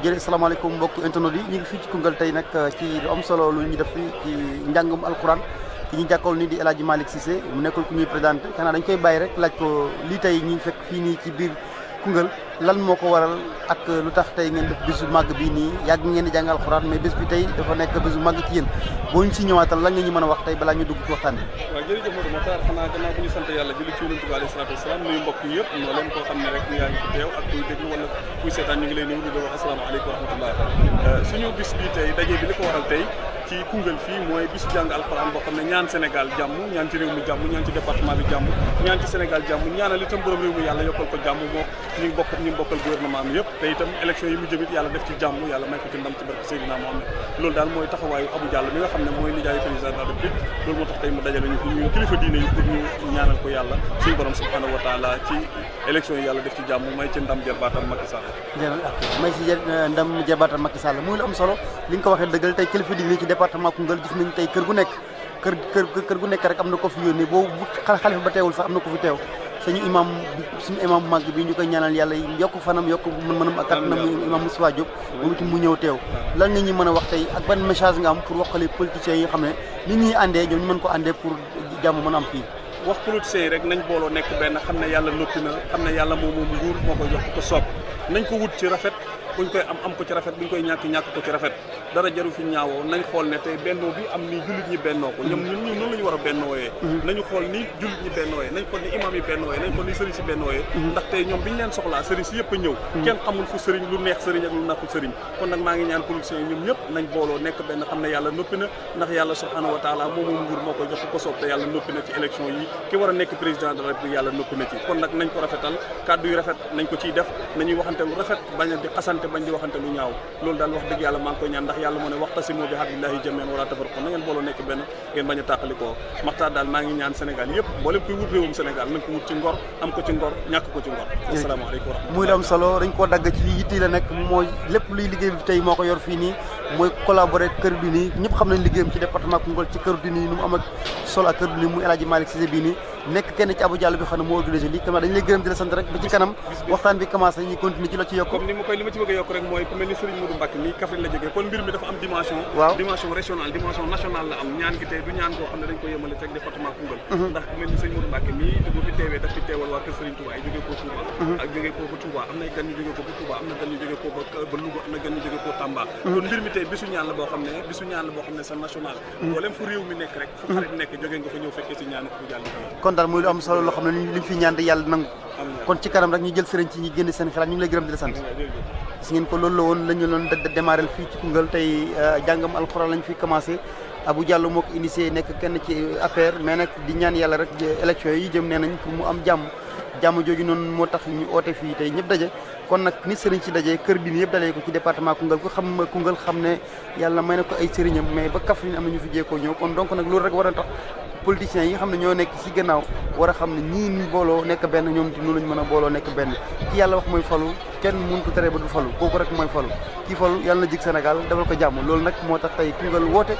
jërëjëf salaamaaleykum mbokk internet yi ñu ngi fii ci Koungheul tey nag ci lu am solo lu ñu def fii ci njàngum alxuraan ki ñu jàkkool nii di El Hadj Malick Cissé mu nekkul ku ñuy présenté xanaa dañ koy bàyyi rek laaj ko lii tey ñu fekk fii nii ci biir Koungheul lan moo ko waral ak lu tax tey ngeen def bisu màgg bii nii yàgg ngeen di jàng alxuraan mais bés bi tey dafa nekk bisu màgg ci yéen boo ñu si ñëwaatal lan nga ñu mën a wax tey balaa ñu dugg ci waxtaan bi. waaw jërëjëf Modou Makhtar xanaa gannaaw bu ñu sant yàlla julli ci Yonent bi alayhi salaatu wasalaam nuyu mbokk yi yëpp noo leen koo xam ne rek yaa ngi fi teew ak kuy déglu wala kuy seetaan ñu ngi lay nuyu di wax asalaamaaleykum wa rahmatullah suñu bis bii tey daje bi li ko waral tey ci Koungheul fii mooy bisu jàng alxuraan boo xam ne ñaan Sénégal jàmm ñaan ci réew mi jàmm ñaan ci département bi jàmm ñaan ci Sénégal jàmm ñaanal itam borom réew mi yàlla yokkal ko jàmm moo ñu bokkal gouvernement am yëpp te itam élection yi mu jëmit yàlla def ci jàmm yàlla may ko ci ndam ci barke Seydina Mohamed loolu daal mooy taxawaayu Abou Diallo mi nga xam ne mooy nijaayu président de la République loolu moo tax tey mu dajale ñu fi ñu kilifa diine yi pour ñu ñaanal ko yàlla suñu borom subhanahu wa taala ci élection yi yàlla def ci jàmm may ci ndam jarbaatam Macky Sall may si ndam jarbaatam Macky Sall muy lu am solo li nga ko waxee dëggal tey kilifa diine ci département Koungheul gis nañ tey kër gu nekk kër gu nekk rek am na ko fi yónnee boobu bu xalifa ba teewul sax am na ko fi teew suñu imam bu mag bi ñu koy ñaanal yàlla yokk fanam yokk mën-mënam ak kattanam imam Moustapha Diop moom itam mu ñëw teew lan nga ñu mën a wax tey ak ban message nga am pour wax xale politiciens yi nga xam ne nit ñuy àndee ñoom ñu mën ko àndee pour jàmm mën a am fii wax politiciens yi rek nañ booloo nekk benn xam ne yàlla noppi na xam ne yàlla moom nguur moo koy jox ko soob nañ ko wut ci rafet buñ koy am ko ci rafet buñ koy ñàkk ko ci rafet dara jaru fi ñaawoo nañ xool ne tey bennoo bi am ni jullit ñi bennoo ko ñoom ñun noonu la ñu war a bennooyee nañu xool ni jullit ñi bennooyee nañ xool ni imam yi bennooyee nañ xool ni sëriñ si bennooyee ndax tey ñoom biñu leen soxlaa sëriñ si yëpp a ñëw kenn xamul fu sëriñ lu neex sëriñ ak lu naxul sëriñ kon nag maa ngi ñaan politiciens yi ñoom ñëpp nañ booloo nekk benn xam ne yàlla noppi na ndax yàlla subhanahu wa taala moom nguur moo koy jox ko soob te yàlla noppi na ci élection yi ki war a nekk président de la République yàlla noppi na ci kon nag nañ ko rafetal kàddu yu rafet nañ ko ciy def nañuy waxante lu rafet bañ di xasante bañ di waxante lu ñaaw loolu daal wax dëgg yàlla maa ngi koy ñaan ndax yàlla moo ne waxtasimu bi hablillahi jamii'an wala tafarraqu na ngeen booloo nekk benn ngeen bañ a tàqalikoo Maxtaar daal maa ngi ñaan Sénégal yëpp mboolem kuy wut réewum Sénégal nañ ko wut ci ngor am ko ci ngor ñàkk ko ci ngor asalaamaaleykum muy la am solo dañ koo dagg ci yitti la nekk mooy lépp luy liggéey bi tey moo ko yor fii nii mooy collaborer kër bi nii ñëpp xam nañ liggéeyam ci département Koungheul ci kër bi nii nu mu am ak solo ak kër bi nii muy El Hadj Malick Cissé bii nii nekk kenn ci Abou Diallo bi xam ne moo organisé lii comme dañ lay gërëm di la sant rek ba ci kanam waxtaan bi commencé ñuy continuer ci la ci yokk comme li ma ci bëgg a yokk rek mooy ku mel ni Serigne Modou Mbacké mi Kaffrine la jógee kon mbir mi dafa am dimension dimension régionale dimension nationale la am ñaan gi tey du ñaan koo xam ne dañ ko yemale teg département Koungheul ndax ku mel ni Serigne Modou Mbacké mi te bu fi teewee daf fi teewal waa kër Serigne Touba yi jógee ko Touba ak jógee ko ba Touba am na gan ñu jógee ko ba Touba am na gan ñu jógee ko ba Louga am na gan ñu jógee ko Tamba kon mbir mi tey bisu ñaan la boo xam ne c'est national mboolem fu réew mi nekk rek fu xarit nekk jógee nga fa ñëw fekkee ci ñaan Abou Diallo kon daal muy lu am solo loo xam ne liñ fi ñaan de yàlla nangu kon ci kanam rek ñu jël sëriñ ci ñi génn seen xalaat ñu ngi lay gërëm di la sant gis ngeen ko loolu la woon la ñu doon démarrer fii ci Koungheul tey jàngam alxuraan lañ fi commencé Abou Diallo moo ko initié nekk kenn ci APR mais nag di ñaan yàlla rek élection yi jëm nee nañ pour mu am jàmm jooju noonu moo tax ñu oote fii tey ñëpp daje kon nag ni sëriñ ci daje kër bi ni yëpp dalee ko ci département Koungheul ku xam Koungheul xam ne yàlla may na ko ay sëriñam mais ba Kaffrine am na ñu fi jeekoo ñëw kon donc nag loolu rek war a tax politiciens yi nga xam ne ñoo nekk ci gannaaw war a xam ne ñii ni booloo nekk benn ñoom ti noonu lañ mën a booloo nekk benn ki yàlla wax mooy falu kenn mënu ko tere ba du falu kooku rek mooy falu kii falu yàlla na jig Sénégal defal ko jàmm loolu nag moo tax tey Koungheul woote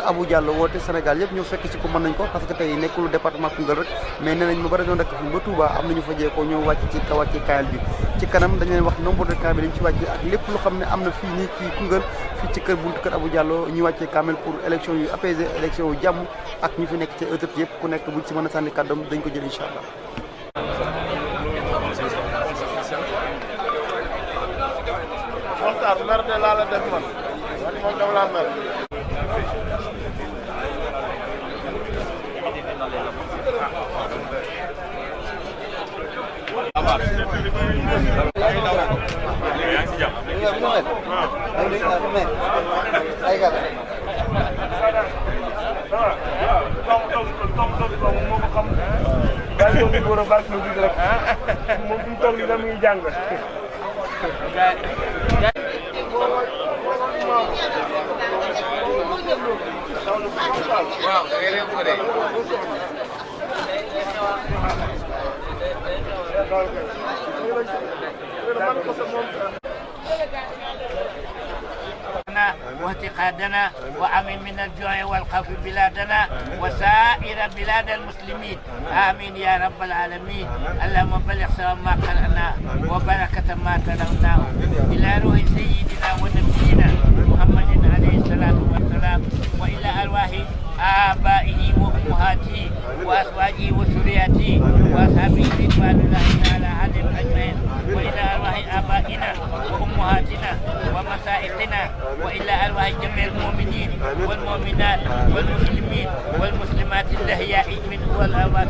Abou Diallo woote Sénégal yëpp ñoo fekk ci ko mën nañ ko parce que tey nekkul département Koungheul rek mais nee nañ ma bari doon rek ba Touba am nañu fa jeekoo ñoo wàcc ci kaayal bi ci kanam dañ leen wax nombre de cas bi dañ ci wàcc ak lépp lu xam ne am na fii nii ci Koungheul fii ci kër buntu kër Abou Diallo ñu wàccee kaamel pour élection yu apaisé élection yu jàmm ak ñu fi nekk ci autorité yëpp ku nekk buñ ci mën a sànni kàddoom dañ ko jël incha allah. Mokhtar mer de laa la def man moom dama laa mer. واعتقادنا وأمن من الجوع والخوف بلادنا وسائر بلاد المسلمين آمين يا رب العالمين. اللهم بلغ سواء ما قرأناه وبركة ما تلوناه إلى روح سيدنا ونبينا محمد عليه الصلاة والسلام وإلى أرواح آبائه وأمهاته وأزواجه وذرياته وأصحابه رضوان الله تعالى عليهم أجمعين وإلى أرواح آبائنا وأمهاتنا ومسائقنا وإلى أرواح جميع المؤمنين والمؤمنات والمسلمين والمسلمات الأحياء منهم والأموات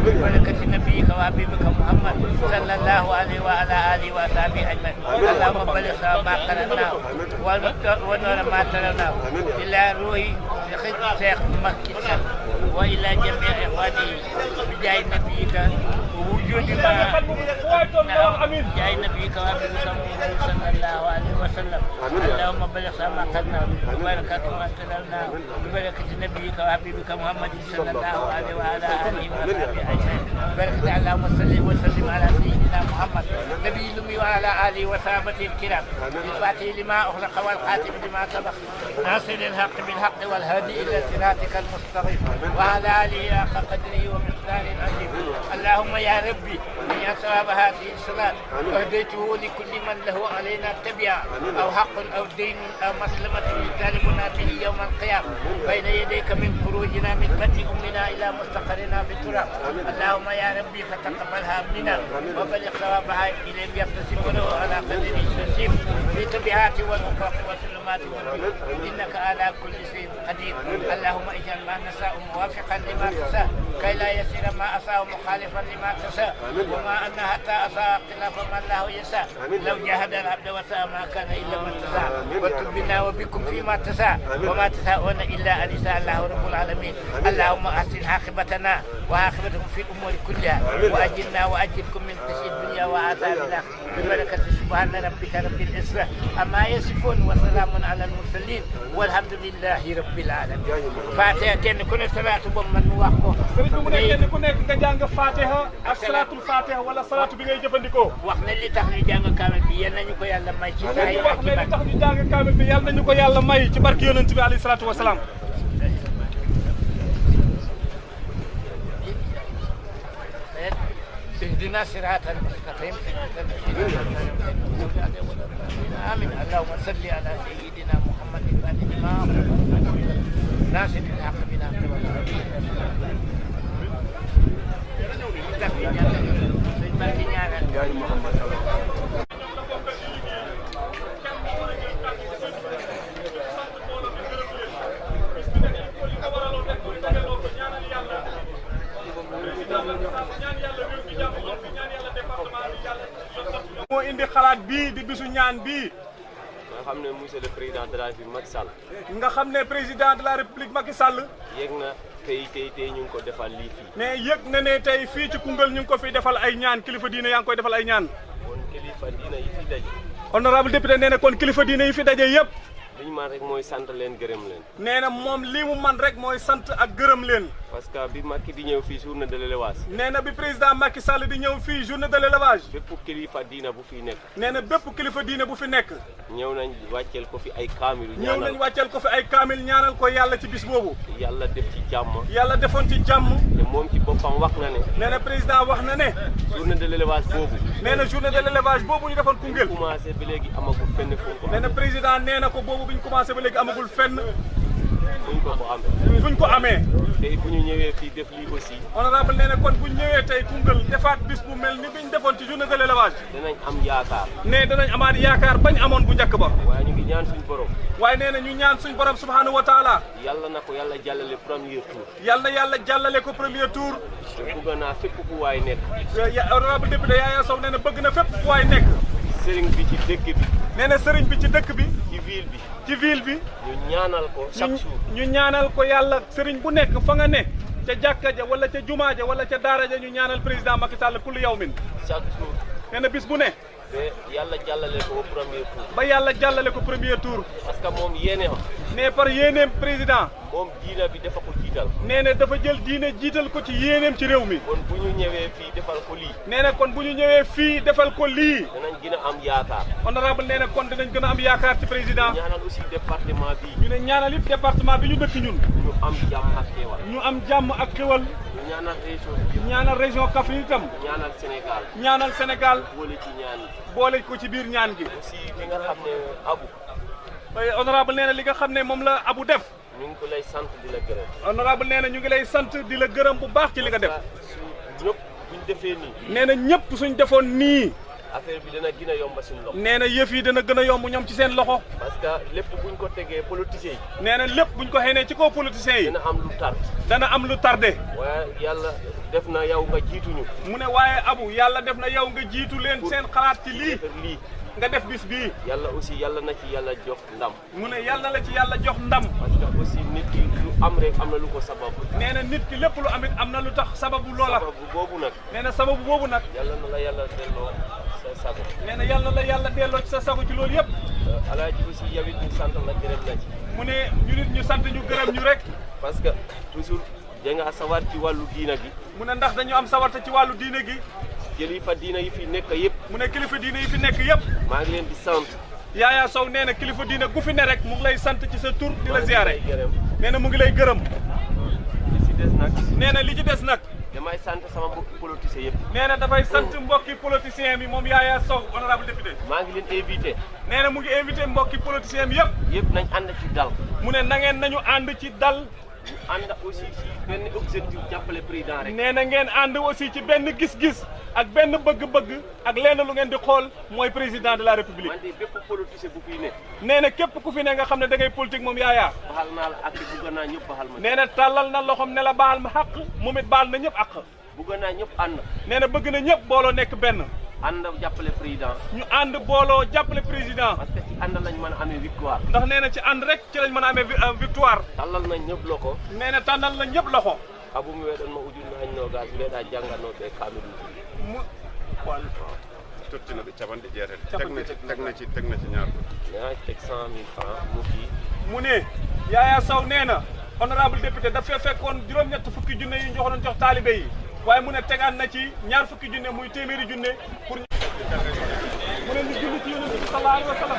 بركة نبيك وحبيبك محمد صلى الله عليه وعلى آله وصحبه أجمعين. اللهم بلغ ما قرأناه ونور ما تلوناه إلى روح شيخ مكي وإلى جميع إخوانه بجاه نبيك ووجود ما بجاه نبيك وحبيبك محمد صلى الله عليه وسلم. اللهم بلغ ما قرأناه وبركة ما تلوناه ببركة نبيك وحبيبك محمد صلى الله عليه وعلى آله وصحبه أجمعين. بركة اللهم صل وسلم على سيدنا محمد نبي الأمي وعلى آله وصحبه الكرام الفاتح لما أغلق والخاتم لما سبق ناصر الحق بالحق والهادي إلى صراطك المستقيم وعلى آله حق قدره ومقداره العظيم. اللهم يا ربي من ثواب هذه الصلاة أهديته لكل من له علينا تبعا أو حق أو دين أو مسلمة يطالبنا به يوم القيامة بين يديك من خروجنا من بطن أمنا إلى مستقرنا في التراب. اللهم يا ربي فتقبلها منا وبلغ ثوابها إليك يبتسم له على قدر الشسيم في تبعات والأخرى والسلمات والبيوت إنك على كل شيء قدير. اللهم اجعل ما نساء موافقا لما تشاء كي لا يصير ما أساء مخالفا لما تشاء وما أن حتى أساء خلاف ما الله يشاء. لو جاهد العبد وساء ما كان إلا من تشاء واكتب بنا وبكم فيما تشاء وما تشاءون إلا أن يشاء الله رب العالمين. اللهم أحسن عاقبتنا وعاقبتهم في الأمور كلها وأجرنا وأجركم من خزي الدنيا وعذاب الآخرة ببركة سبحان ربك رب العزة عما يصفون وسلام على المرسلين والحمد لله رب العالمين. Fatiha kenn ku ne salaatu boobu man mu wax ko. sëriñ bi mu ne kenn ku nekk nga jàng Fatiha ak salaatul Fatiha wala salaatu bi ngay jëfandikoo. wax na li tax ñu jàng kaamil bi yal nañu ko yàlla may ci saa yi wax ne li tax ñu jàng kaamil bi yal nañu ko yàlla may ci barke yonent bi alayhi salaatu wa salaam. اهدنا الصراط المستقيم آمين. اللهم صل على سيدنا محمد الفاتح لما ناصر الحق بالحق والهدي moo indi xalaat bii di bisu ñaan bii nga xam ne monsieur le président de la République Macky Sall. nga xam ne président de la République Macky Sall. yéeg na tey ñu ngi ko defal lii fii. mais yëg na ne tey fii ci Koungheul ñu ngi ko fi defal ay ñaan kilifa diine yaa ngi koy defal ay ñaan. kon kilifa diine yi fi daje. honorable député nee na kon kilifa diine yi fi daje yëpp. li ñu man rek mooy sant leen gërëm leen. nee na moom lii mu man rek mooy sant ak gërëm leen. parce que bi Macky di ñëw fii journée de l'élevage. nee na bi président Macky Sall di ñëw fii journée de l'élevage. bépp kilifa diina bu fi nekk. nee na bépp kilifa diine bu fi nekk. ñëw nañ wàcceel ko fi ay kaamil. ñëw nañ wàcceel ko fi ay kaamil ñaanal ko yàlla ci bis boobu. yàlla def ci jàmm. yàlla defoon ci jàmm. te moom ci boppam wax na ne. nee na président wax na ne. journée de l'élevage boobu. nee na journée de l'élevage boobu ñu defoon Koungheul. commencé ba léegi amagul fenn fu ko. nee na président nee na ko boobu bi ñu commencé ba léegi amagul fenn. fuñ ko amee tey bu ñu ñëwee fii def lii aussi honorable nee na kon bu ñëwee tey Koungheul defaat bis bu mel ni biñ defoon ci journée de l'élevage danañ am yaakaar ne danañ amaat yaakaar bañ amoon bu njëkk ba waaye ñu ngi ñaan suñ borom waaye nee na ñu ñaan suñ borom subhanahu wa taala yàlla na ko yàlla jàllale premier tour yàlla na yàlla jàllale ko premier tour te bëgg naa fépp fu waay nekk honorable député Yaya Sow nee na bëgg na fépp fu waay nekk sëriñ bi ci dëkk bi nee na sëriñ bi ci dëkk bi ci ville bi ñu ñaanal ko chaque jour ñu ñaanal ko yàlla sëriñ bu nekk fa nga ne ca jàkka ja wala ca jumaa ja wala ca daara ja ñu ñaanal président Macky Sall kullu yawmin chaque jour nee na bis bu ne te yàlla jàllale ko premier tour ba yàlla jàllale ko premier tour parce que moom yéene ne par yéeneem président moom diina bi dafa ko jiital nee na dafa jël diine jiital ko ci yéeneem ci réew mi kon bu ñu ñëwee fii defal ko lii nee na kon bu ñu ñëwee fii defal ko lii danañ gën a am yaakaar honorable nee na kon dinañ gën a am yaakaar ci président ñaanal aussi département bi ñu ne ñaanal it département bi ñu dëkk ñun ñu am jàmm ak xéewal ñu am jàmm ak xéwal ñu ñaanal région bi ñaanal région Kaffrine itam ñaanal Sénégal ñaanal Sénégal boole ci ñaan yi boole ko ci biir ñaan gi aussi li nga xam ne abu honorable nee na li nga xam ne moom la Abu def ñu ngi ko lay sant di la gërëm honorable nee na ñu ngi lay sant di la gërëm bu baax ci li nga def su ñëpp buñ defee nii nee na ñëpp suñ defoon nii affaire bi dana gën a yomb suñu loxo nee na yëf yi dana gën a yomb ñoom ci seen loxo parce que lépp buñ ko tegee politiciens yi nee na lépp buñ ko xeenee ci kaw politiciens yi dina am lu tar dana am lu tardé waaye yàlla def na yow nga jiituñu mu ne waaye Abu yàlla def na yow nga jiitu leen seen xalaat ci lii defar lii nga def bis bii yàlla aussi yàlla na ci yàlla jox ndam mu ne yàlla la ci yàlla jox ndam parce que aussi nit ki lu am rek am na lu ko sabab nee na nit ki lépp lu amit am na lu tax sababu loola sababu boobu nag nee na sababu boobu nag yàlla na la yàlla delloo sa sago nee na yàlla la yàlla delloo ci sa sago ci loolu yëpp alaaji aussi yow it ñu sant la gërëm la ci mu ne ñu nit ñu sant ñu gërëm ñu rek parce que toujours da nga sawar ci wàllu diina gi mu ne ndax dañu am sawarte ci wàllu diine gi kilifa diina yi fi nekk yëpp mu ne kilifa diine yi fi nekk yëpp maa ngi leen di sant Yaya Sow nee na kilifa diine gu fi ne rek mu ngi lay sant ci sa tur di la ziyaare gërëm nee na mu ngi lay gërëm li si des nag nee na li ci des nag damay sant sama mbokki politicien yëpp nee na dafay sant mbokki politicien bi moom Yaya Sow honorable député maa ngi leen invité nee na mu ngi invité mbokki politicien bi yëpp nañ ànd ci dal mu ne na ngeen nañu ànd ci dal ànd aussi ci benn objectif jàppale président rek nee na ngeen ànd aussi ci benn gis-gis ak benn bëgg-bëgg ak lenn lu ngeen di xool mooy président de la république man de bépp politicien bu fi ne nee na képp ku fi ne nga xam ne da ngay politique moom Yaya baxal naa la ak bugg naa ñëpp baxal ma nee na tàllal na loxoom ne la baal ma xaq moom it baal na ñëpp àq bugg naa ñëpp ànd nee na bëgg na ñëpp booloo nekk benn ànd jàppale président ñu ànd booloo jàppale président parce que ci ànd lañ mën a amee victoire ndax nee na ci ànd rek ci lañ mën a amee victoire tàllal nañ ñëpp loko nee na tànnal na ñëpp loxo abu mi weɗon ma ujunno hañno gas mbeɗa jangganoɓe kamiluji mu tottinoɓe capanɗe jeetati Capanɗe teg na ci ñaar na teg 100 000 francs mu kii mu ne Yaya Sow nee na honorable député dafay fekkoon juróom-ñett fukki junne yi ñu joxoon jox taalibe yi waaye mu ne tegaan na ci ñaar fukki junne muy téeméeri junne pour mu ne ñu julli ci yonent bi sallallahu alayhi wa sallam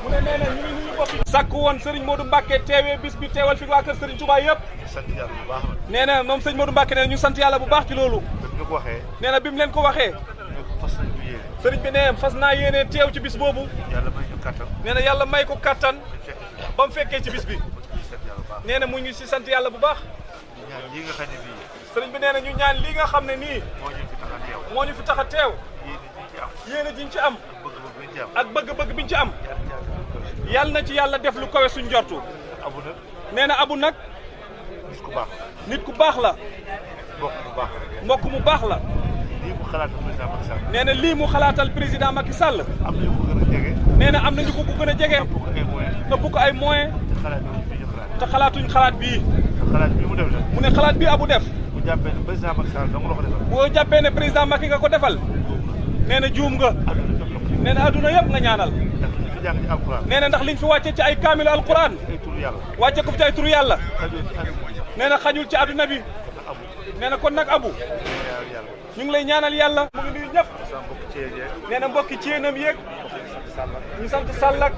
mu ne nee na ñu ngi nuyu bokk sàkku woon Serigne Modou Mbacké teewee bis bi teewal fi waa kër Serigne Touba yëpp sant yàlla bu baax nee na moom Serigne Modou Mbacké nee na ñu sant yàlla bu baax ci loolu la ko waxee nee na bi mu leen ko waxee fas nañ ko yéene Serigne bi ne fas naa yéene teew ci bis boobu yàlla may ñu kattan nee na yàlla may ko kattan ba mu fekkee ci bis bi sant yàlla bu baax nee na mu ngi si sant yàlla bu baax ñaan lii nga xam ne bii Serigne bi nee na ñu ñaan lii nga xam ne nii moo ñu fi tax a teew moo ñu fi tax a teew yéene ji ci am yéene jiñ ci am bëgg-bëgg bi ci am ak bëgg-bëgg biñ ci am yàlla yàlla na ci yàlla def lu kawe suñ njortu abu nag nee na Abu nag nit ku baax nit ku baax la mbokk bu baax mbokk mu baax la lii mu xalaat président Macky Sall nee na lii mu xalaatal président Macky Sall am nañu ko gën a jege nee na am nañu ko gën a jege ëpp ko ay moyens ëpp ko ay moyens te xalaat bi ñu fi ñu xalaat te xalaatuñ xalaat bii te xalaat bi mu def nag mu ne xalaat bii Abu def bu jàppee ne président Macky Sall dong la ko defal boo jàppee ne président Macky nga ko defal nee na juum nga adduna jot la ko nee na adduna yëpp nga ñaanal ndax li fi jàng ci alquran nee na ndax liñ fi wàcce ci ay kaamilu alquran ay turu yàlla wàcce ko fi ci ay turu yàlla xajul ci adduna nee na xajul ci adduna bi ndax amul nee na kon nag Abu yàlla ñu ngi lay ñaanal yàlla mu ngi nuyu ñëpp sama mbokk ci yeeg nee na mbokki ci yéenam yéeg ñu sant Sall ak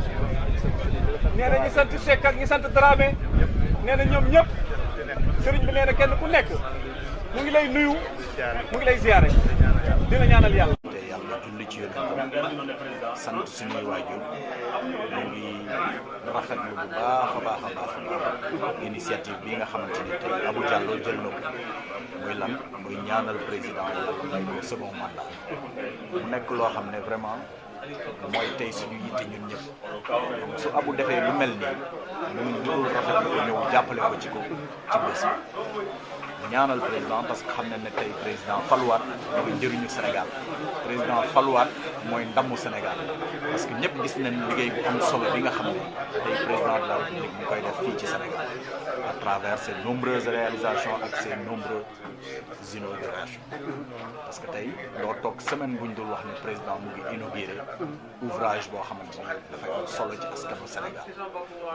nee na ñu sant Seck ak ñu sant Dramé nee na ñoom ñëpp sëriñ bi nee na kenn ku nekk mu ngi lay nuyu mu ngi lay ziyaare dina ñaanal yàlla. te yàlla julli ci yonent sant suñuy waajur ñu ngi rafetlu bu baax a baax initiative bi nga xamante ni tey Abou Diallo jël na ko muy lan muy ñaanal président yàlla may ko second mandat mu nekk loo xam ne vraiment mooy tey suñu yitte ñun ñëpp su Abou defee lu mel nii ñun ñu dul rafetlu ko ñëw jàppale ko ci bés bi ñaanal président parce que xam nañ ne tey président faluwaat mooy njëriñu Sénégal président faluwaat mooy ndamu Sénégal parce que ñëpp gis nañ liggéey bu am solo bi nga xam ne tey président de la République ñu koy def fii ci Sénégal à travers ses nombreuses réalisations ak ses nombreuses inaugurations parce que tey doo toog semaine buñ dul wax ne président mu ngi inauguré ouvrage boo xamante ni dafay am solo ci askanu Sénégal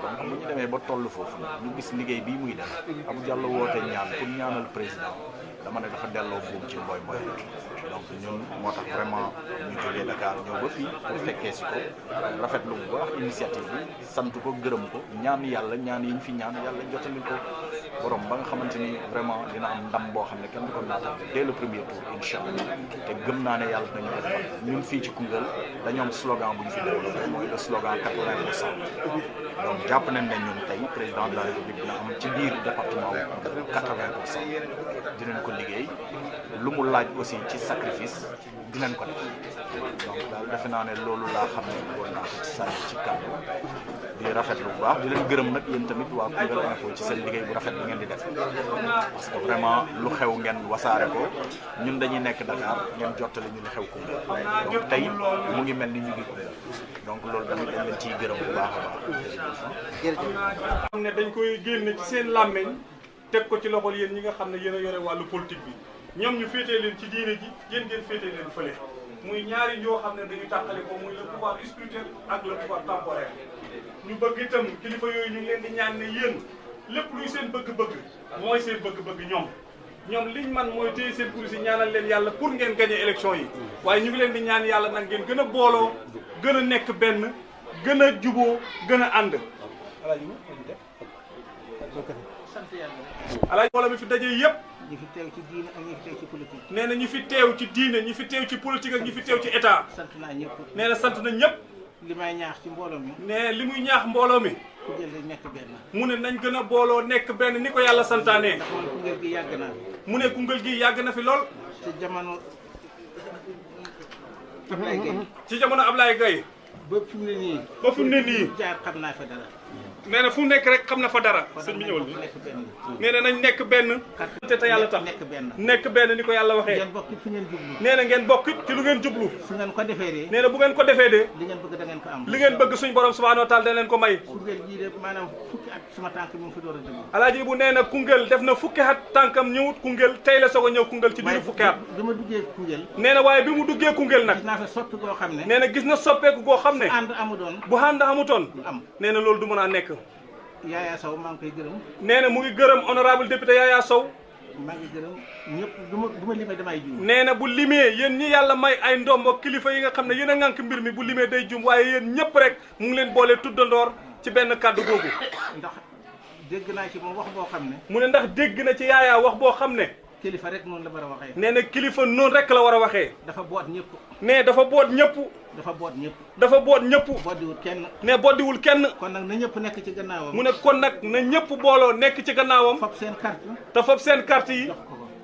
donc bu ñu demee ba toll foofu ñu gis liggéey bii muy def Abou Diallo woote ñaan pour ñaanal président dama ne dafa delloo buum ci mboy donc ñun moo tax vraiment ñu jógee Dakar ñëw ba fii pour fekkee si ko rafetlu bu baax initiative bi sant ko gërëm ko ñaan yàlla ñaan yi ñu fi ñaan yàlla jotali ko borom ba nga xamante ni vraiment dina am ndam boo xam ne kenn du ko naatal dès le premier tour incha allah te gëm naa ne yàlla dinañu ko defal ñun fii ci Koungheul dañoo am slogan bu ñu fi développé mooy le slogan 80%. donc jàpp nañ ne ñun tey président de la République dina am ci biir département wu 80%. dinañ ko liggéey lu mu laaj aussi ci sacrifice dinañ ko def donc daal defe naa ne loolu laa xam ne woon naa ko ci sànni ci kàddu di rafetlu bu baax di leen gërëm nag yéen tamit waa Koungheul Info ci seen liggéey bu rafet bi ngeen di def parce que vraiment lu xew ngeen wasaare ko ñun dañuy nekk Dakar ngeen jottali ñu li xew Koungheul donc tey mu ngi mel ni ñu ngi Koungheul donc loolu tamit dañ leen ciy gërëm bu baax a baax. xam ne dañ koy génne ci seen làmmeñ teg ko ci loxol yéen ñi nga xam ne yéen a yore wàllu politique bi ñoom ñu féetee leen ci diine ji yéen ngeen féetee leen fële muy ñaari yoo xam ne dañuy tàqale ko muy le pouvoir spirituel ak le pouvoir temporel ñu bëgg itam kilifa yooyu ñu ngi leen di ñaan ne yéen lépp luy seen bëgg-bëgg mooy seen bëgg-bëgg ñoom liñ man mooy téye seen kuréel si ñaanal leen yàlla pour ngeen gagné élection yi waaye ñu ngi leen di ñaan yàlla nag ngeen gën a booloo gën a nekk benn gën a juboo gën a ànd alaaj mbooloo mi fi daje yëpp ñi fi teew ci diine ak ñi fi teew ci politique. nee na ñi fi teew ci diine ñi fi teew ci politique ak ñi fi teew ci état. sant naa ñëpp. nee na sant na ñëpp. li may ñaax ci mbooloo mi. nee li muy ñaax mbooloo mi. Koungheul dañ nekk benn. mu ne nañ gën a booloo nekk benn ni ko yàlla santaane. ndax man Koungheul gi yàgg naa fi. mu ne Koungheul gi yàgg na fi lool. ci jamono Ablaye Gueye. ci jamono Ablaye Gueye. ba fi mu ne nii. ba fi mu ne nii. jaar xam naa fa dara. nee na fu mu nekk rek xam na fa dara. sëñ bi ñëwal nee na nañ nekk benn. te yàlla tax nekk benn ni ko yàlla waxee. ngeen bokk fi ngeen jublu. nee na ngeen bokk ci lu ngeen jublu. su ngeen ko defee de. nee na bu ngeen ko defee de. li ngeen bëgg da ngeen ko am. li ngeen bëgg suñ borom subhanahu wa taala da leen ko may. Koungheul gii de maanaam fukki at suma tànk mi ngi fi door a dugg. alaaji bu nee na Koungheul def na fukki at tànkam ñëwut Koungheul tey la soog a ñëw Koungheul ci diiru fukki at. bi ma duggee Koungheul. nee na waaye bi mu duggee Koungheul nag. gis naa fa soppi goo xam ne. nee na gis na soppeeku goo xam ne. ànd amu doon. bu ànd amutoon. du am nee na loolu du mën a nekk. Yaya Sow maa ngi koy gërëm. nee na mu ngi gërëm honorable député Yaya Sow. maa ngi gërëm ñëpp du ma limee damay juum. nee na bu limee yéen ñi yàlla may ay ndombo kilifa yi nga xam ne yéen a ŋànk mbir mi bu limee day juum waaye yéen ñëpp rek mu ngi leen boole tuddandoor ci benn kàddu googu. ndax dégg naa ci moom wax boo xam ne. mu ne ndax dégg na ci Yaya wax boo xam ne. kilifa rek noonu la war a waxee. nee na kilifa noonu rek la war a waxee. dafa boot ñëpp. nee dafa boot ñëpp. dafa boot ñëpp. dafa boot ñëpp. boddiwul kenn. nee boddiwul kenn. kon nag na ñëpp nekk ci gannaawam. mu ne kon nag na ñëpp booloo nekk ci gannaawam. fab seen carte. te fab seen carte yi.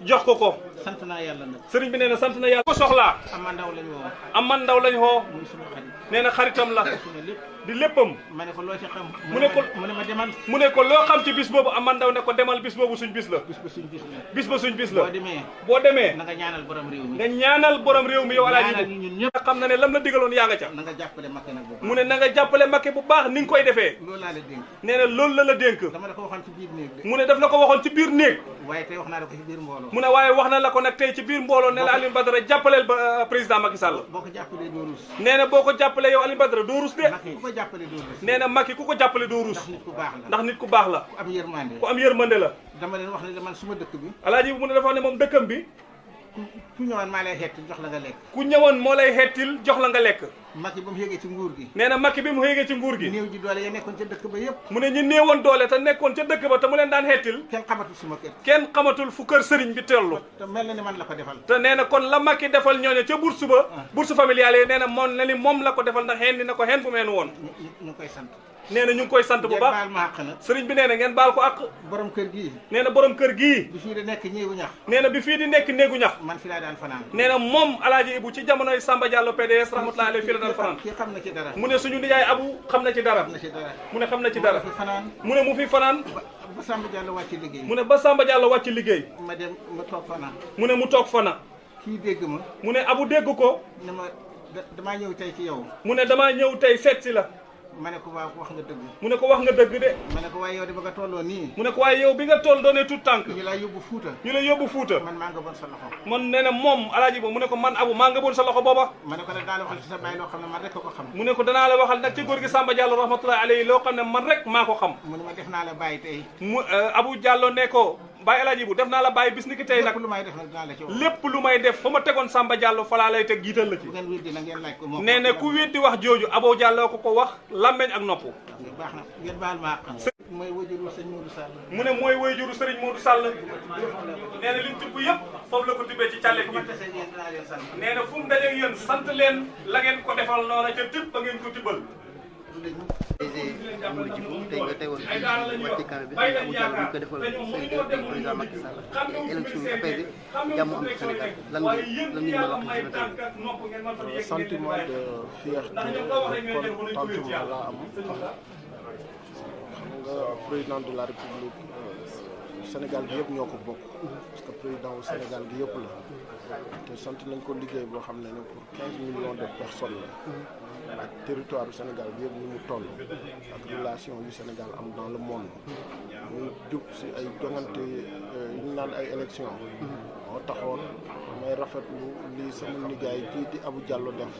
jox ko ko. sant naa yàlla nag. sëriñ bi nee na sant na yàlla. ko soxlaa. Ama Ndaw lañ woo. Ama Ndaw lañ woo. muy suma xarit. nee na xaritam la. suma lépp. di léppam. ma ne ko loo ci xam. mu ne ko mu ne ma demal. mu ne ko loo xam ci bis boobu Ama Ndaw ne ko demal bis boobu suñ bis la. bis ba suñ bis la. bis ba suñ bis la. boo demee. boo demee. na nga ñaanal borom réew mi. nga ñaanal borom réew mi yow alaaji ñaanal ñun ñëpp. nga xam na ne lam la digaloon yaa nga ca. na nga jàppale Macky nag bu baax. mu ne na nga jàppale Macky bu baax ni nga koy defee. loolu laa la dénk. nee na loolu la dénk. dama la ko waxoon ci biir néeg de. mu ne daf la ko waxoon ci biir néeg. waaye tey wax naa la ko ci biir mbooloo. mu ne waaye wax na la ko nag tey ci biir mbooloo ne la Alioune Badara jàppaleel ba président Macky Sall. boo ko jàppalee doo rus. nee na boo ko jàppalee yow Alioune Badara doo rus de. Macky ku ko jàppale doo rus. nee na Macky ku ko jàppale doo rus. ndax nit ku baax la. ndax nit ku baax la. ku am yërmande. ku am yërmande la. dama leen wax ne man suma dëkk bi. alaaji mu ne dafa wax ne moom dëkkam bi. ku ñëwoon maa lay xetti jox la nga lekk. ku ñëwoon moo lay xettil jox la nga lekk. Macky ba mu yéegee ci nguur gi. nee na Macky bi mu yéegee ci nguur gi. néew ji doole ya nekkoon ca dëkk ba yëpp. mu ne ñu néewoon doole te nekkoon ca dëkk ba te mu leen daan xettil. kenn xamatul suma kër. kenn xamatul fu kër sëriñ bi tellu. te mel na ni man la ko defal. te nee na kon la Macky defal ñooñu ca bourse ba. bourse familiale yi nee na moom na ni moom la ko defal ndax xen na ko xen bu meen woon. ñu koy sant. nee na ñu ngi koy sant bu baax baal ma àq nag. sëriñ bi nee na ngeen baal ko àq. borom kër gii. nee na borom kër gii. bi fii di nekk néegu ñax. nee na bi fii di nekk néegu ñax. man fi laa daan fanaan. nee na moom Alaaji Ibu ci jamonoy Samba Diallo PDS rahmatullahi alayhi fii la daan fanaan. kii xam na ci dara. mu ne suñu nijaay Abu xam na ci dara. xam na ci dara. mu ne xam na ci dara. fi fanaan. mu ne mu fi fanaan. ba Samba Diallo wàcc liggéey. mu ne ba Samba Diallo wàcc liggéey. ma dem ma toog fanaan. mu ne mu toog fana. kii dégg ma. mu ne Abu dégg ko. ne ma damaa ñëw tey ci yow. mu ne damaa ñëw tey seet si la. ma ne ko waaw wax nga dëgg. mu ne ko wax nga dëgg de. ma ne ko waaye yow de ba nga tolloo nii. mu ne ko waaye yow bi nga toll doonee tout tànk. ñu la yóbbu Fuuta. ñu la yóbbu Fuuta. man maa nga bon sa loxo. man nee na moom Alaaji Ba mu ne ko man Abu maa nga bon sa loxo booba. ma ne ko nag daa la waxal ci sa baay loo xam ne man rek ko xam. mu ne ko danaa la waxal nag ci góor gi Samba Diallo rahmatullahi alayhi loo xam ne man rek maa ko xam. mu ne ma def naa la bàyyi tey. mu Abu Diallo ne ko Baye Alaaji Bu def naa la bàyyi bis ni ki tey nag lépp lu may def nag dinaa la ci wax. lépp lu may def fa ma tegoon Samba Diallo fa laa lay teg jiital la ci. bu ngeen weddi na ngeen laaj ko moom. nee na ku weddi wax jooju Abu Diallo ko wax lammeñ ak nopp. baax na ngeen baal ma àq. mooy wajuru sëñ Modou Sall. mu ne mooy wayjuru Serigne Modou Sall. nee na li mu tibb yëpp foofu la ko tibbee ci càllet gi. nee na fu mu dajeeg yéen sant leen la ngeen ko defal noonu ca tibb ba ngeen ko tibbal. Amadou Djibo tey nga teewoon fii wàcce kaame bi xam ne Abu Diallo ñu ko defal président Macky Sall élection yi apaisée jàmm am ci Sénégal lan nga mën a wax ci sentiment de fierté de contentement laa am xam nga président de la République Sénégal gi yëpp ñoo ko bokk parce que président wu Sénégal gi yëpp la te sant nañ ko liggéey boo xam ne pour 15 millions de personnes la ak territoire du Sénégal bi yëpp ni mu toll ak relation yu Sénégal am dans le monde ñu jub si ay jongante yu ñu naan ay élection moo taxoon may rafetlu lii sama nijaay kii di Abu Diallo def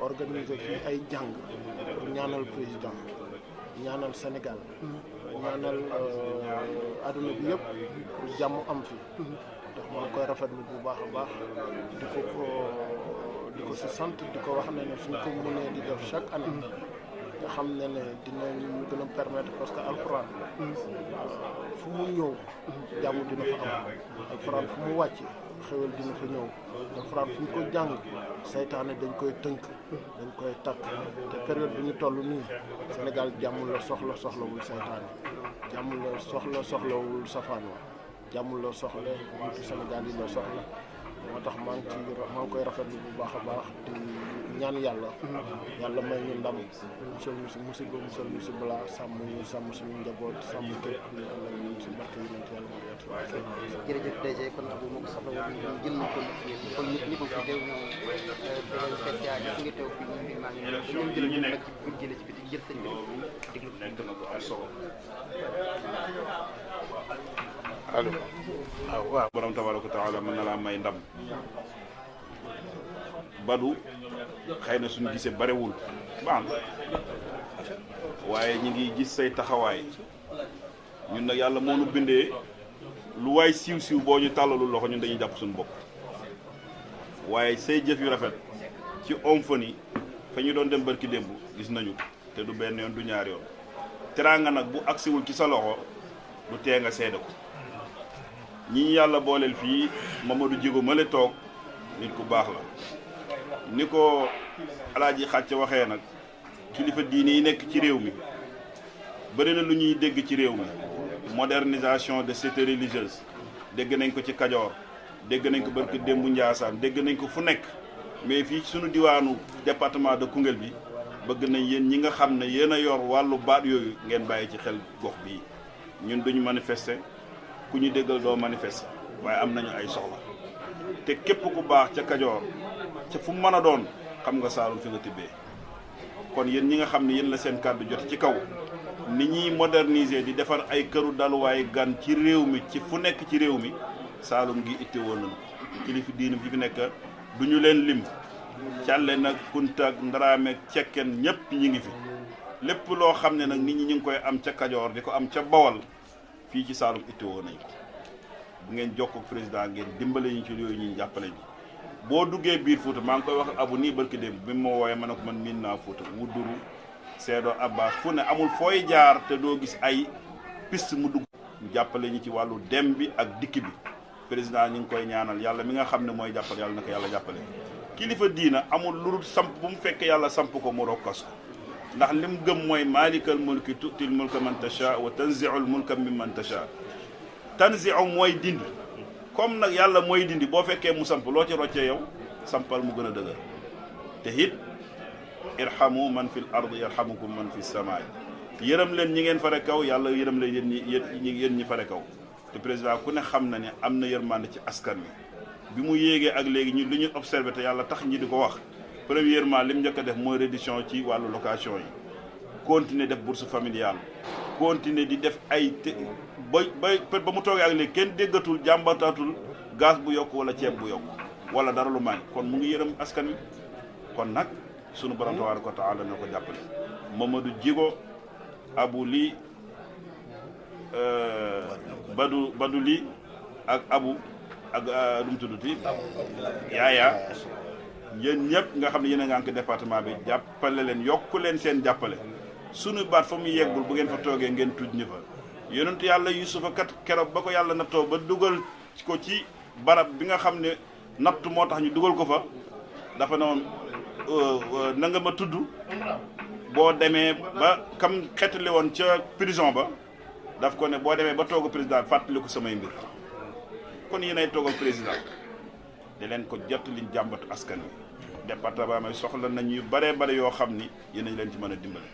organiser fii ay jàng pour ñaanal président ñaanal Sénégal ñaanal adduna bi yëpp pour jàmm am fi ndax maa ngi koy rafetlu bu baax a baax di ko si sant di ko wax ne suñ ko mënee di def chaque année nga xam ne dinañu gën a permettre parce que alxuraan fu mu ñëw jàmm dina fa am alxuraan fu mu wàcc xewal dina fa ñëw alxuraan fu ñu ko jàng saytaane dañ koy tënk dañ koy takk te période bi ñu toll nii Sénégal jàmm la soxlawul saytaane jàmm la soxlawul safaan wa jàmm la soxla nitu Sénégal yi la soxla moo tax maa ngi koy rafetlu bu baax a baax di ñaan yàlla may ñu ndam musal ñu si musiba musal ñu si balaa sàmm suñu njaboot sàmm képp ñu àndal ñu si barke yi nant yàlla jërëjëf DG kon Abu moo ko soxla woon jël nañ ko kon ñëpp fi teew ñoom spécial yi nga teew fii ñu maa ngi dañu jël ñu nag buñ jëlee ci biti jël sëñ bi déglu nekk na ko am solo. allo waaw borom tabaraka taala mën na laa may ndam Badou xëy na suñu gisee barewul baax na waaye ñi ngi gis say taxawaay ñun nag yàlla moo nu bindee lu waay siiw boo ñu tàllalul loxo ñun dañuy jàpp suñu bopp waaye say jëf yu rafet ci omfani fa ñu doon dem barki démb gis nañu te du benn yoon du ñaar yoon teraanga nag bu agsiwul ci sa loxo du tee nga seede ko ñi yàlla booleel fii Mamadou Djigo ma la toog nit ku baax la ni ko alaaji xàcc waxee nag kilifa diine yi nekk ci réew mi bëri na lu ñuy dégg ci réew mi modernisation de cité religieuse dégg nañ ko ci Kajoor dégg nañ ko barki démbu Njaasaan dégg nañ ko fu nekk mais fii suñu diwaanu département de Koungheul bi bëgg nañ yéen ñi nga xam ne yéen a yor wàllu baat yooyu ngeen bàyyi ci xel gox bii ñun duñu manifester ku ñu déggal doo manifester waaye am nañu ay soxla te képp ku baax ca Kajoor ca fu mu mën a doon xam nga Saalum fi nga tibbee kon yéen ñi nga xam ne yéen la seen kàddu jot ci kaw ni ñuy moderniser di defar ay këru daluwaay gan ci réew mi ci fu nekk ci réew mi Saalum gi itte woon nañu kilifa diine bi fi nekk du ñu leen lim càlle nag kuntak ndaraameeg cekkeen ñëpp ñi ngi fi lépp loo xam ne nag nit ñi ñu ngi koy am ca Kajoor di ko am ca Bawol fii ci Saalum itte woon nañ ko bu ngeen jokkoo ak président ngeen dimbale ñu ci yooyu ñu jàppale ji boo duggee biir Fouta maa ngi koy wax abu nii barki démb bi ma wooyee ma ne ko man miin naa Fouta Wuduru Seedo Abbas fu ne amul fooy jaar te doo gis ay piste mu dugg ñu jàppale ñu ci wàllu dem bi ak dikk bi président ñu ngi koy ñaanal yàlla mi nga xam ne mooy jàppale yàlla na ko yàlla jàppale kilifa diina amul lu dul samp bu mu fekkee yàlla samp ko mu rokkas ko ndax lim gëm mooy maalikal mulki tu'til mulka man tasha wa tanzi'ul mulka mimman tasha tanzi'u mooy dindi comme nag yàlla mooy dindi boo fekkee mu samp loo ci roccee yow sampal mu gën a dëgër te it irhamu man fil ard yarhamukum man fis samaa yërëm leen ñi ngeen fare kaw yàlla yërëm leen yéen ñi fare kaw te président ku ne xam na ne am na yërmande ci askan wi bi mu yéegee ak léegi ñu li ñu observé te yàlla tax ñi di ko wax premièrement li mu njëkk a def mooy réduction ci wàllu location yi continuer def bourse familiale continuer di def ay ba mu toogee ak léegi kenn déggatul jàmbataatul gaz bu yokk wala ceeb bu yokk wala dara lu may kon mu ngi yërëm askan wi kon nag sunu borom tabaaraka wa taala na ko jàppale Mamadou Djigo Abu Li Badu Li ak Abu ak lu mu tudduti Yaaya yéen ñëpp nga xam ne yéen a ngi ànk département bi jàppale leen yokku leen seen jàppale sunu baat fa mu yeggul bu ngeen fa toogee ngeen tuj ñu fa yonent yàlla Yusufa kat keroog ba ko yàlla nattoo ba dugal ko ci barab bi nga xam ne natt moo tax ñu dugal ko fa dafa ne woon na nga ma tudd boo demee ba kam xetali woon ca prison ba daf ko ne boo demee ba toog président fàttali ko samay mbir kon yéenay toog ak président di leen ko jot liñ jàmbatu askan wi département may soxla nañ yu bare bare yoo xam ni yéen leen ci mën a dimbale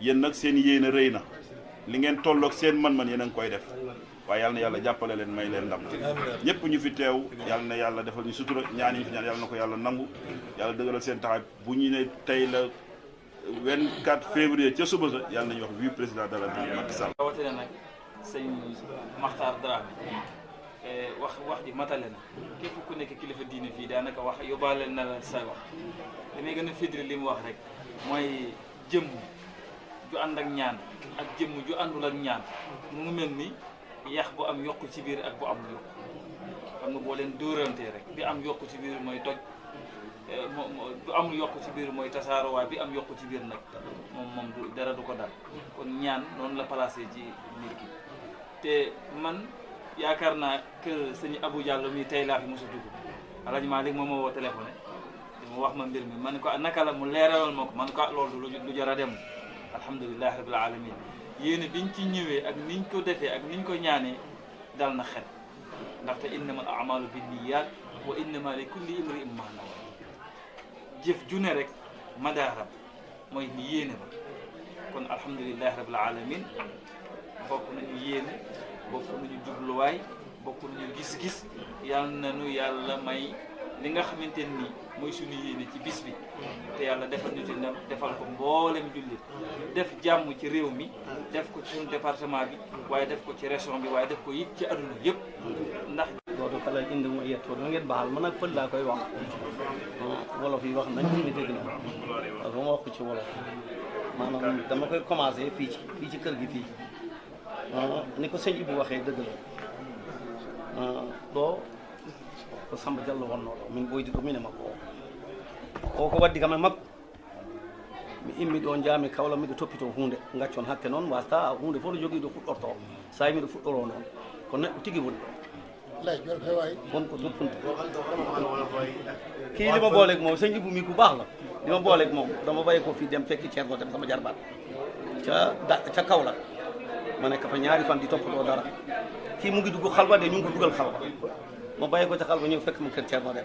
yéen nag seen yéen a rëy na li ngeen tolloog seen man-man yéen a ngi koy def waaye yàlla na yàlla jàppale leen may leen ndam ñëpp ñu fi teew yàlla na yàlla defal ñu sutura ñaan ñu fi ñaan yàlla na ko yàlla nangu yàlla dëgëral seen taxaw bu ñu ne tey la 24 février ca suba sa yàlla nañu wax vive président de la République Macky Sall. rawatina nag sëñ Makhtar Dramé wax ji matale na képp ku nekk kilifa diine fii daanaka wax yóbbaale na la say wax damay gën a fidri li mu wax rek mooy jëmm ju ànd ak ñaan ak jëmm ju àndul ak ñaan mu ngi mel ni yax bu am yokku ci biir ak bu amul yokku xam nga boo leen dóorantee rek bi am yokku ci biir mooy toj bu amul yokku ci biir mooy tasaaro waaye bi am yokku ci biir nag moom du dara du ko dal kon ñaan noonu la placé ci nit ki te man yaakaar naa kër sëñ Abou Diallo mi tey laa fi mos a dugg Alaaji Malick moom moo woo téléphoné mu wax ma mbir mi man ko naka la mu leeralal ma ko man ko loolu lu jar a dem alhamdulilahi rabbil alamin yéen biñ ci ñëwee ak niñ ko defee ak niñ ko ñaanee dal na xel ndaxte innama al a'malu binniyat wa innama li kulli imri'in ma nawa jëf ju ne rek madaaram mooy ni yéene ba kon alhamdulilahi rabbil alamin bokk nañu yéene bokk nañu jubluwaay bokk nañu gis-gis yal nañu yàlla may li nga xamante ni mooy suñu yéene ci bis bi te yàlla defal ñu ci defal ko mboolem jullit def jàmm ci réew mi def ko ci suñu département bi waaye def ko ci région bi waaye def ko it ci adduna yëpp ndax doodu kala indi mo yettoon na ngeen baal man ak pël laa koy wax wolof yi wax nañ ñu dégg na ba ma wax ko ci wolof maanaam dama koy commencé fii ci kër gi fii ni ko sëñ Ibou waxee dëgg la ɗo ko Samba Diallo wonnoɗo min ɓoydi ɗum ine makko o ko waddi kam e makko mi immi ɗo jaami Kawla miɗo toppito hunde gaccon hakke noon wasta hunde fof ɗo jogui ɗo fuɗɗorto sa yi miɗo fuɗɗoro noon ko neɗɗo tigui woni ɗo wonko duppunte kii li ma booleeg moom sëñ Ibou mi ku baax la li ma booleeg moom dama bàyyi ko fii dem fekki Thierno dem sama jarbaat ca Kaolack ma nekk fa ñaari fan di toppatoo dara kii mu ngi dugg xalwa de ñu ngi ko dugal xalwa ma bàyyi ko ca xalwa ñëw fekk ma kër Thierno dem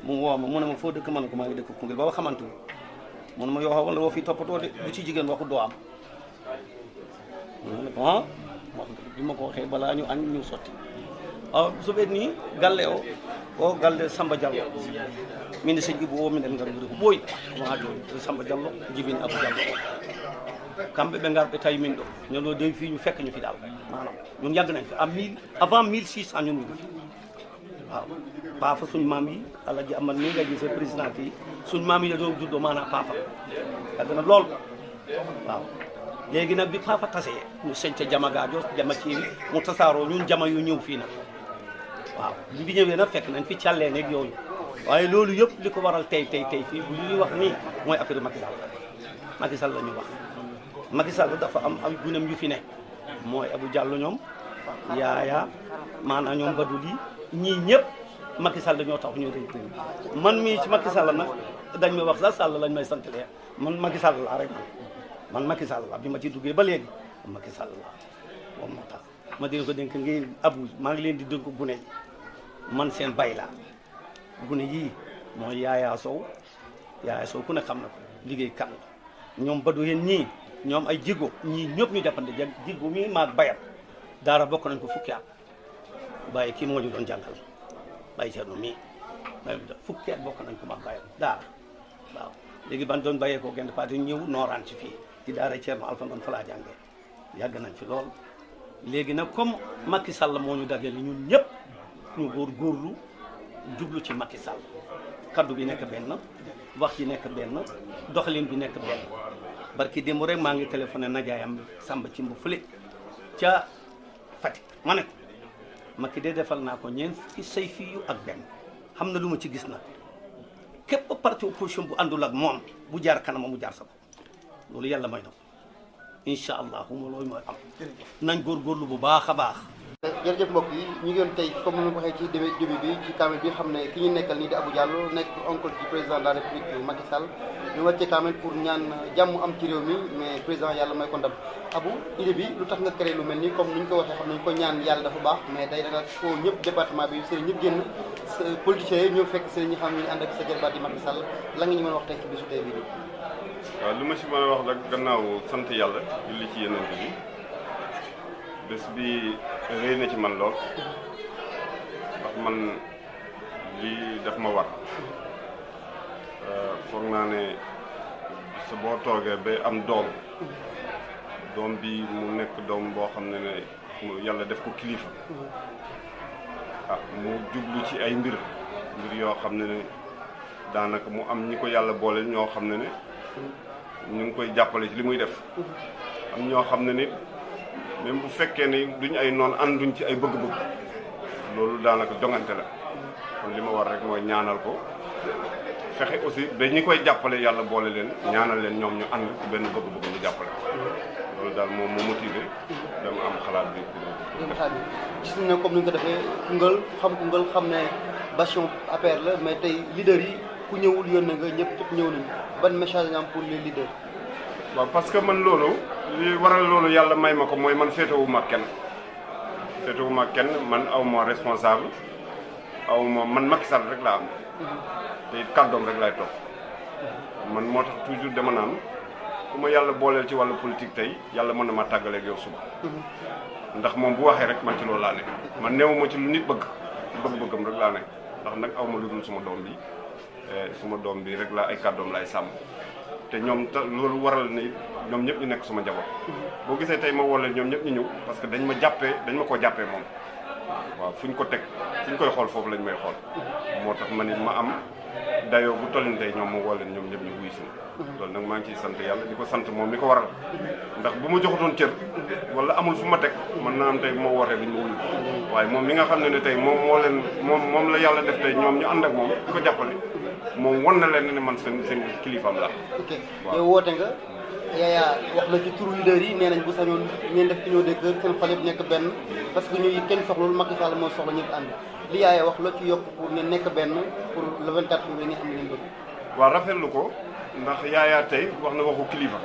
mu woo ma mu ne ma foo dëkk ma ne ko maa ngi dëkk Koungheul ba ma xamante mu ne ma yoo xam wala woo fii toppatoo de bu ci jigéen waxu doo am ma ne ko ah wax bi ma ko waxee balaa ñu añ ñu sotti so ɓenni galle o galle Samba Diallo min sëñ Ibou o minen ngarude ko ɓooyi ma ha joni Samba Diallo jibini Abou Diallo kamɓe ɓe ngar ɓe tawi min ɗo ñono dewi fi ñu fekk ñu fi daal manam ñun yàgg nañ fi avant 1600 ñun ñu fi waaw paafa suñu maam yi Alaaji Amad mi nga gisee président yi suñu maam yi dañoo juddoo maanaam paafa yàgg na lool waaw léegi nag bi fa tasee ñu sëñ ca jama gaajo jama ci mu tasaaroo ñun jama yu ñëw fii nag waaw bi ñëwee nag fekk nañ fi càllee nekk yooyu waaye loolu yëpp li ko waral tey fii bu ñuy wax nii mooy affaire Macky Sall la ñuy wax Macky Sall dafa am ay gunam yu fi ne mooy Abou Diallo ñoom yaaya maanaam ñoom Badou lii ñii ñëpp Macky Sall ñoo tax ñu réew man mii ci Macky Sall nag dañ may wax sax Sall lañ may sant lee man Macky Sall laa rek man Macky Sall laa bi ma ci duggee ba léegi Macky Sall laa moom moo tax ma dina ko dénk ngeen Abou maa ngi leen di dénk gune yi man seen bay laa gune yii mooy Yaaya Sow ku ne xam na ko liggéey kat la ñoom Badou yéen ñii ñoom ay jigo ñii ñëpp ñu jàppante jigo mi maag bayat daara bokk nañ ko fukki at bàyyi kii moo ñu doon jàngal bàyyi Thierno mii fukki at bokk nañ ko maag bayat daara waaw léegi ban doon bàyyee ko genn parti ñëw nooraan ci fii ci daara Thierno Alpha man fa laa jàngee yàgg nañ fi lool léegi nag comme Macky Sall moo ñu dagale ñun ñëpp ñu góorgóorlu jublu ci Macky Sall kaddu bi nekk benn wax ji nekk benn doxalin bi nekk benn barki démb rek maa ngi téléphoné najaayam Samba ci mbu fële ca Fatick ma ne ko Macky de defal naa ko ñeent fukki say fiyu ak benn xam na lu ma ci gis nag képp parti opposition bu àndul ak moom bu jaar kanama mu jaar sa ko loolu yàlla may na ko incha allah loolu mooy am nañ góorgóorlu bu baax a baax. jërëjëf mbokk yi ñu ngi woon tey comme ni ma ko waxee ci début bi ci kaamil bi xam ne ki ñu nekkal nii di Abou Diallo nekk oncle ci président de la république Macky Sall ñu wàccee kaamil pour ñaan jàmm am ci réew mi mais président yàlla may ko ndam Abou idée bi lu tax nga créé lu mel nii comme ni ñu ko waxee xam nañu ko ñaan yàlla dafa baax mais tey da nga ko ñëpp département bi sëriñ ñëpp génn politiciens yi ñëw fekk sëriñ ñi xam ne ñu ànd ak sa jarbaat di Macky Sall la nga ñu mën a wax tey ci bisu tey bii nii. waaw li ma si mën a wax nag gannaaw sant yàlla julli ci yeneen bi bés bi rëy na ci man lool ndax man lii daf ma war foog naa ne sa boo toogee ba am doom bi mu nekk doom boo xam ne yàlla def ko kilifa mu jublu ci ay mbir yoo xam ne daanaka mu am ñi ko yàlla boole ñoo xam ne ñu ngi koy jàppale ci li muy def am ñoo xam ne ni même bu fekkee ne duñ ay noon ànduñ ci ay bëgg-bëgg loolu daanaka jongante la kon li ma war rek mooy ñaanal ko fexe aussi ba ñi koy jàppale yàlla boole leen ñaanal leen ñoom ñu ànd ci benn bëgg-bëgg ñu jàppale loolu daal moom moo motivé dama am xalaat bi gis nañ ne comme ni nga ko defee Koungheul xam ne bastion APR la mais tey leader yi ku ñëwul yónnee nga ñëpp ñëw nañu ban message nga am pour les leaders. waaw parce que man loolu li waral loolu yàlla may ma ko mooy man féetewuma kenn man aw ma responsable aw ma man Macky Sall rek laa am te it kàddoom rek laay topp man moo tax toujours dama naan ku ma yàlla booleel ci wàllu politique tey yàlla mën na ma tàggaleeg yow suba ndax moom bu waxee rek man ci loolu laa nekk man newuma ci lu nit bëgg bëgg-bëggam rek laa nekk ndax nag aw ma lu dul suma doom bi rek laa ay kàddoom laay sàmm te ñoom loolu waral ne ñoom ñëpp ñu nekk suma njaboot boo gisee tey ma woo leen ñoom ñëpp ñu ñëw parce que dañ ma koo jàppee moom waaw fu ñu ko teg fu ñu koy xool foofu lañ may xool moo tax ma nit ma am dayoo bu toll nii tey ñoom ma woo leen ñoom ñëpp ñu wuy si loolu nag maa ngi ciy sant yàlla di ko sant moom mi ko waral ndax bu ma joxutoon cër wala amul fu ma teg mën naa am tey bu ma wootee duñ ma wuyu waaye moom mi nga xam ne tey moom la yàlla def tey ñoom ñu ànd ak moom di ko jàppale moom wan na leen ne man seen kilifaam la. ok yow woote nga Yaya wax na ci turu leader yi nee nañ bu sañoon ngeen def union des cœurs seen xol yëpp nekk benn parce que ñuy kenn soxlul Macky Sall moo soxla ñëpp ànd li Yaya wax loo ci yokk pour ngeen nekk benn pour le 24 février nga xam ne ngeen bëgg. waaw rafetlu ko ndax Yaya tey wax na waxu kilifa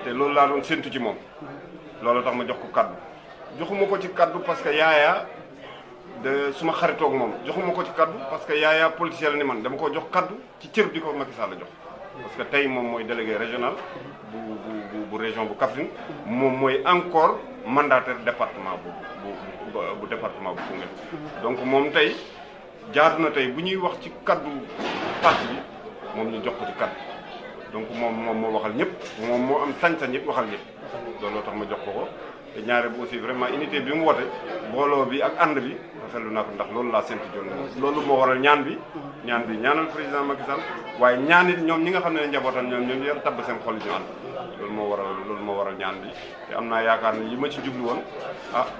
te loolu laa doon séntu ci moom loolu tax ma jox ko kaddu joxuma ko ci kaddu parce que Yaya de suma xaritoog moom joxuma ko ci kaddu parce que Yaya politicien la ni man dama ko jox kaddu ci cër bi ko Macky Sall jox parce que tey moom mooy délégué régional bu région bu Kaffrine moom mooy encore mandataire département bu département bu Koungheul donc moom tey jaadu na tey bu ñuy wax ci kaddu parti bi moom ñu jox ko ci kaddu donc moom moo waxal ñëpp moom moo am sañ-sañ ñëpp waxal ñëpp looloo tax ma jox ko te ñaare bi aussi vraiment unité bi mu woote booloo bi ak ànd bi rafetlu naa ko ndax loolu laa séntu joon loolu moo waral ñaan bi ñaanal président Macky Sall waaye ñaan it ñoom ñi nga xam ne njabootam ñoom yàlla tabb seen xol ñu ànd loolu moo waral ñaan bi te am naa yaakaar ne yi ma ci jublu woon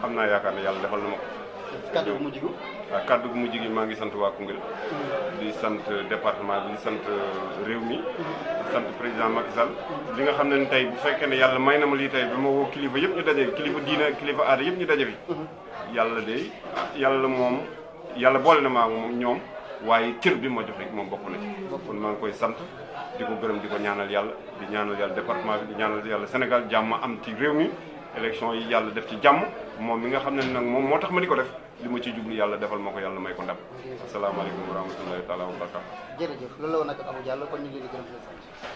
am naa yaakaar ne yàlla defal na ma ko. kàddu gu mujj gi. waaw kàddu gu mujj gi maa ngi sant waa Koungheul. di sant département bi di sant réew mi. di sant président Macky Sall. li nga xam ne tey bu fekkee ne yàlla may na ma lii tey ba ma woo kilifa yëpp ñu daje kilifa diina kilifa aada yëpp ñu daje fi. yàlla de yàlla moom yàlla boole na maa moom ñoom waaye cër bi ma jox rek moom bokk na ci. kon maa ngi koy sant di ko gërëm di ko ñaanal yàlla di ñaanal yàlla département bi di ñaanal yàlla Sénégal jàmm am ci réew mi élection yi yàlla def ci jàmm moom mi nga xam ne nag moom moo tax ma di ko def li ma ci jublu yàlla defal ma ko yàlla may ko ndam. asalaamaaleykum wa rahmatullahi taala wa barakatu. jërëjëf loolu la woon nag Abou Diallo kon ñu ngi leen di gërëm di leen sant.